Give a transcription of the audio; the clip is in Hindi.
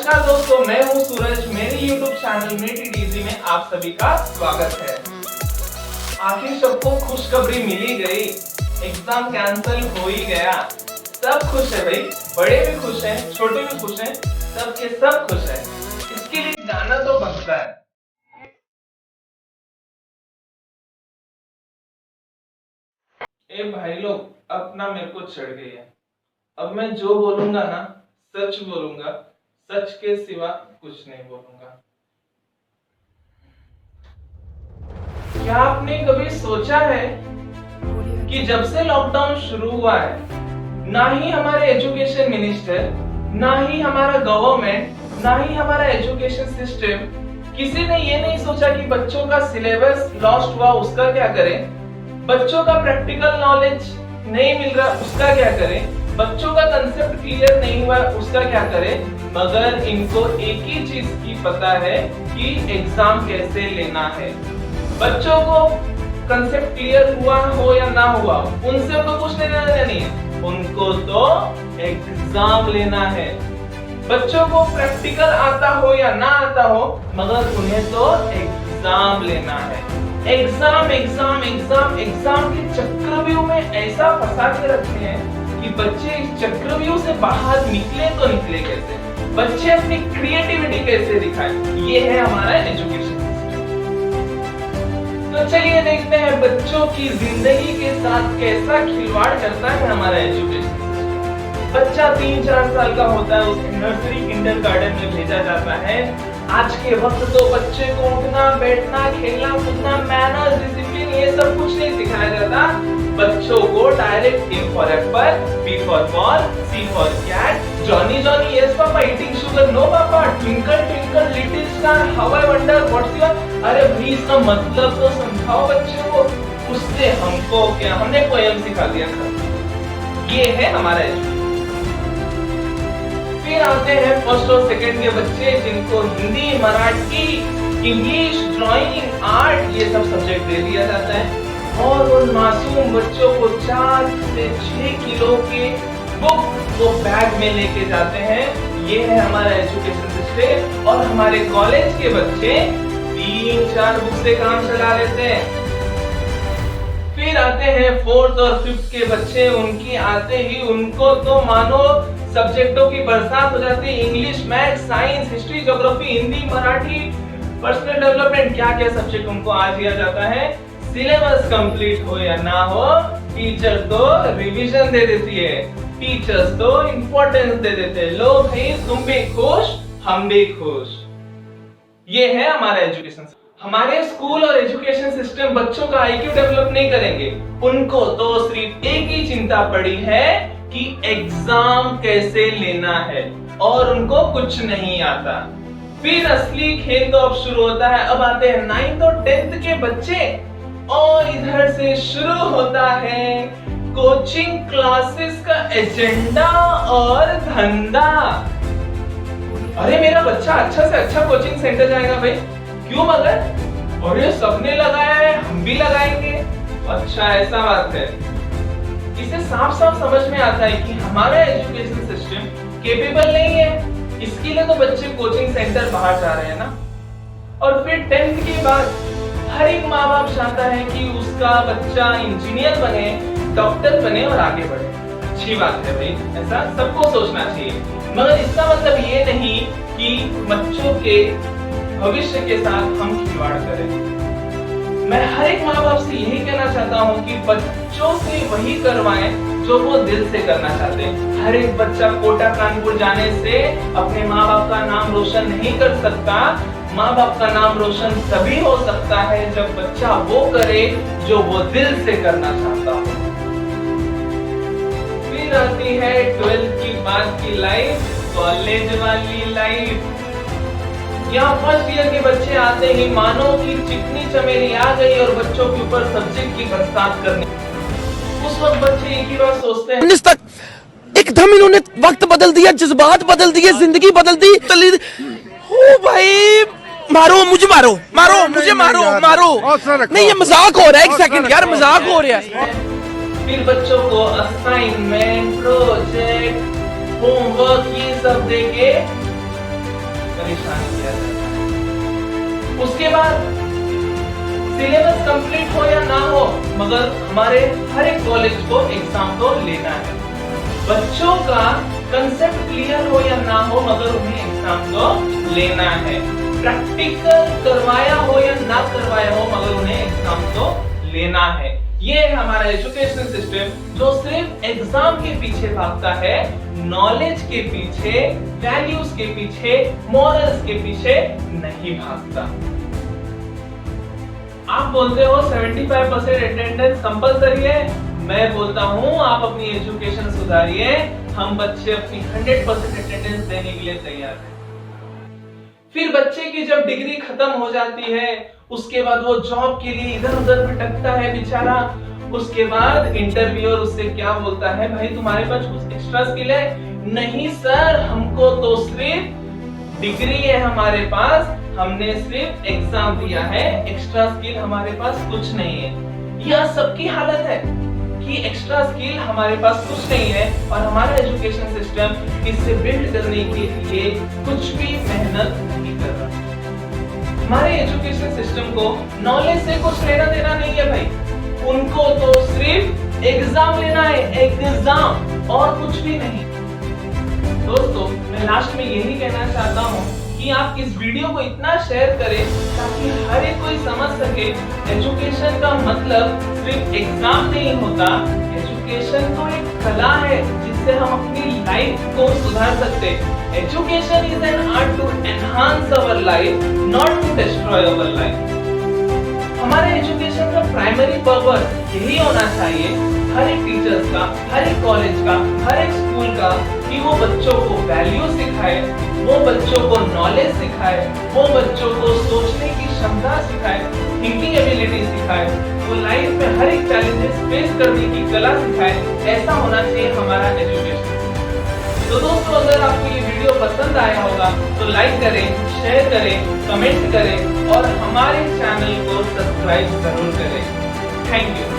नमस्कार दोस्तों, मैं हूं सूरज। मेरे YouTube चैनल मेटी में आप सभी का स्वागत है। आखिर सबको खुशखबरी मिली गई, एग्जाम कैंसिल हो ही गया। सब खुश है भाई, बड़े भी खुश हैं, छोटे भी खुश हैं, सबके सब खुश हैं। इसके लिए गाना तो बनता है। ए भाई लोग, अपना मेरे को चढ़ गई है। अब मैं जो बोलूंगा ना, सच बोलूंगा, सच के सिवा कुछ नहीं बोलूंगा। क्या आपने कभी सोचा है कि जब से लॉकडाउन शुरू हुआ है, ना ही हमारे एजुकेशन मिनिस्टर, ना ही हमारा गवर्नमेंट, ना ही हमारा एजुकेशन सिस्टम, किसी ने ये नहीं सोचा कि बच्चों का सिलेबस लॉस्ट हुआ, उसका क्या करें? बच्चों का प्रैक्टिकल नॉलेज नहीं मिल रहा, उसका क्या करें? बच्चों का कंसेप्ट क्लियर नहीं हुआ, उसका क्या करें? मगर इनको एक ही चीज की पता है कि एग्जाम कैसे लेना है। बच्चों को कंसेप्ट क्लियर हुआ हो या ना हुआ, उनसे तो कुछ लेना नहीं है, उनको तो एग्जाम लेना है। बच्चों को प्रैक्टिकल आता हो या ना आता हो, मगर उन्हें तो एग्जाम लेना है। एग्जाम एग्जाम एग्जाम एग्जाम के चक्रव्यूह में ऐसा फंसा के रखे हैं कि बच्चे इस चक्रव्यूह से बाहर निकले तो निकले कैसे? बच्चे अपनी क्रिएटिविटी कैसे दिखाएं? ये है हमारा एजुकेशन। तो चलिए देखते हैं बच्चों की जिंदगी के साथ कैसा खिलवाड़ करता है हमारा एजुकेशन। बच्चा 3-4 साल का होता है, उसे नर्सरी किंडरगार्टन में भेजा जाता है। आज के वक्त तो बच्चे को उठना, बैठना, खेलना, कूदना, मैनर्स, डिसिप्लिन, ये सब कुछ नहीं सिखाया जाता। बच्चों को direct A for apple, B for ball, C for cat, Johnny Johnny, yes papa, eating sugar, no papa, twinkle twinkle little star, how I wonder, what's your, अरे भाई इसका मतलब तो समझाओ बच्चों को। उससे हमको क्या, हमने पोएम सिखा दिया था। ये है हमारा एजुकेशन। फिर आते हैं फर्स्ट और सेकंड के बच्चे, जिनको Hindi, Marathi, English, drawing, art, ये सब सब्जेक्ट दे दिया जाता है। और उन मासूम बच्चों को 4 से 6 किलो के बुक वो बैग में लेके जाते हैं। ये है हमारा एजुकेशन सिस्टम। और हमारे कॉलेज के बच्चे 3-4 बुक से काम चला लेते हैं। फिर आते हैं 4th और 5th के बच्चे, उनकी आते ही उनको तो मानो सब्जेक्टों की बरसात हो जाती है। English, math, science, history, geography, Hindi, Marathi, personal development, क्या क्या सब्जेक्ट उनको आ दिया जाता है। सिलेबस कंप्लीट हो या ना हो, टीचर तो रिवीजन दे देती है, टीचर्स तो इंपॉर्टेंस दे देते हैं। लो भाई, तुम भी खुश, हम भी खुश। ये है हमारा एजुकेशन। हमारे स्कूल और एजुकेशन सिस्टम बच्चों का IQ डेवलप नहीं करेंगे। उनको तो सिर्फ एक ही चिंता पड़ी है कि एग्जाम कैसे लेना है, और उनको कुछ नहीं आता। फिर असली खेल तो अब शुरू होता है। अब आते हैं 9th और 10th के बच्चे, और इधर से शुरू होता है कोचिंग क्लासेस का एजेंडा और धंधा। अरे मेरा बच्चा अच्छा से अच्छा कोचिंग सेंटर जाएगा भाई, क्यों? मगर और ये सबने लगाया है, हम भी लगाएंगे। अच्छा, ऐसा बात है। इसे साफ साफ समझ में आता है कि हमारा एजुकेशन सिस्टम केपेबल नहीं है। इसके लिए तो बच्चे कोचिंग सेंटर बाहर जा रहे हैं ना। और फिर 10th के बाद हर एक माँ बाप चाहता है कि उसका बच्चा इंजीनियर बने, डॉक्टर बने और आगे बढ़े। अच्छी बात है भाई, ऐसा सबको सोचना चाहिए। मगर इसका मतलब ये नहीं कि बच्चों के भविष्य के साथ हम खिलवाड़ करें। मैं हर एक माँ बाप से यही कहना चाहता हूँ कि बच्चों से वही करवाएं जो वो दिल से करना चाहते हैं। हर एक बच्चा कोटा कानपुर जाने से अपने माँ बाप का नाम रोशन नहीं कर सकता। माँ बाप का नाम रोशन तभी हो सकता है जब बच्चा वो करे जो वो दिल से करना चाहता हो। फिर आती है 12th की बाद की लाइफ, कॉलेज वाली लाइफ। यहाँ फर्स्ट ईयर के बच्चे आते ही मानो कि चिकनी चमेली आ गई और बच्चों के ऊपर सब्जेक्ट की बरसात करने। उस वक्त बच्चे एक ही बात सोचते हैं, तक एकदम इन्होंने वक्त बदल दिया, जज्बात बदल दिए, जिंदगी बदल दी। ओ भाई, मारो मुझे, मारो मारो मुझे, मारो मारो। नहीं, ये मजाक हो रहा है। एक सेकंड यार, मजाक हो रहा है। फिर बच्चों को असाइनमेंट, प्रोजेक्ट, होमवर्क, ये सब देके परेशान किया जाता है। उसके बाद सिलेबस कंप्लीट हो या ना हो, मगर हमारे हर एक कॉलेज को एग्जाम तो लेना है। बच्चों का कंसेप्ट क्लियर हो या ना हो, मगर उन्हें एग्जाम तो लेना है। प्रैक्टिकल करवाया हो या ना करवाया हो, मगर उन्हें एग्जाम तो लेना है। ये है हमारा एजुकेशन सिस्टम जो सिर्फ एग्जाम के पीछे भागता है, नॉलेज के पीछे, वैल्यूज के पीछे, मॉरल्स के पीछे नहीं भागता। आप बोलते हो 75% अटेंडेंस कंपलसरी है, मैं बोलता हूं आप अपनी एजुकेशन सुधारिए, हम बच्चे अपनी 100% अटेंडेंस देने के लिए तैयार हैं। फिर बच्चे की जब डिग्री खत्म हो जाती है, उसके बाद वो जॉब के लिए इधर उधर भटकता है बेचारा। उसके बाद इंटरव्यूअर उससे क्या बोलता है, भाई तुम्हारे पास कुछ एक्स्ट्रा स्किल है? नहीं सर, हमको तो सिर्फ डिग्री है हमारे पास, हमने सिर्फ एग्जाम दिया है, एक्स्ट्रा स्किल हमारे पास कुछ नहीं है। यह सबकी हालत है कि एक्स्ट्रा स्किल हमारे पास कुछ नहीं है और हमारा एजुकेशन सिस्टम इसे बिल्ड करने के लिए कुछ भी मेहनत नहीं कर रहा। हमारे एजुकेशन सिस्टम को नॉलेज से कुछ लेना देना नहीं है भाई, उनको तो सिर्फ एग्जाम लेना है, एग्जाम, और कुछ भी नहीं। दोस्तों, मैं लास्ट में यही कहना चाहता हूँ कि आप इस वीडियो को इतना शेयर करें ताकि हर एक कोई समझ सके एजुकेशन का मतलब सिर्फ एग्जाम नहीं होता। एजुकेशन तो एक कला है जिससे हम अपनी लाइफ को सुधार सकते हैं। Education is an art to enhance our life, not to destroy our life. हमारे एजुकेशन का प्राइमरी पर्पस यही होना चाहिए, हर एक टीचर्स का, हर एक कॉलेज का, हर एक स्कूल का, कि वो बच्चों को वैल्यू सिखाए, वो बच्चों को नॉलेज सिखाए, वो बच्चों को सोचने की क्षमता सिखाए, थिंकिंग एबिलिटी सिखाए, वो लाइफ में हर एक चैलेंजेस फेस करने की कला सिखाए। ऐसा होना चाहिए हमारा एजुकेशन। तो दोस्तों, अगर आपको ये वीडियो पसंद आया होगा तो लाइक करें, शेयर करें, कमेंट करें और हमारे चैनल को सब्सक्राइब जरूर करें। Thank you.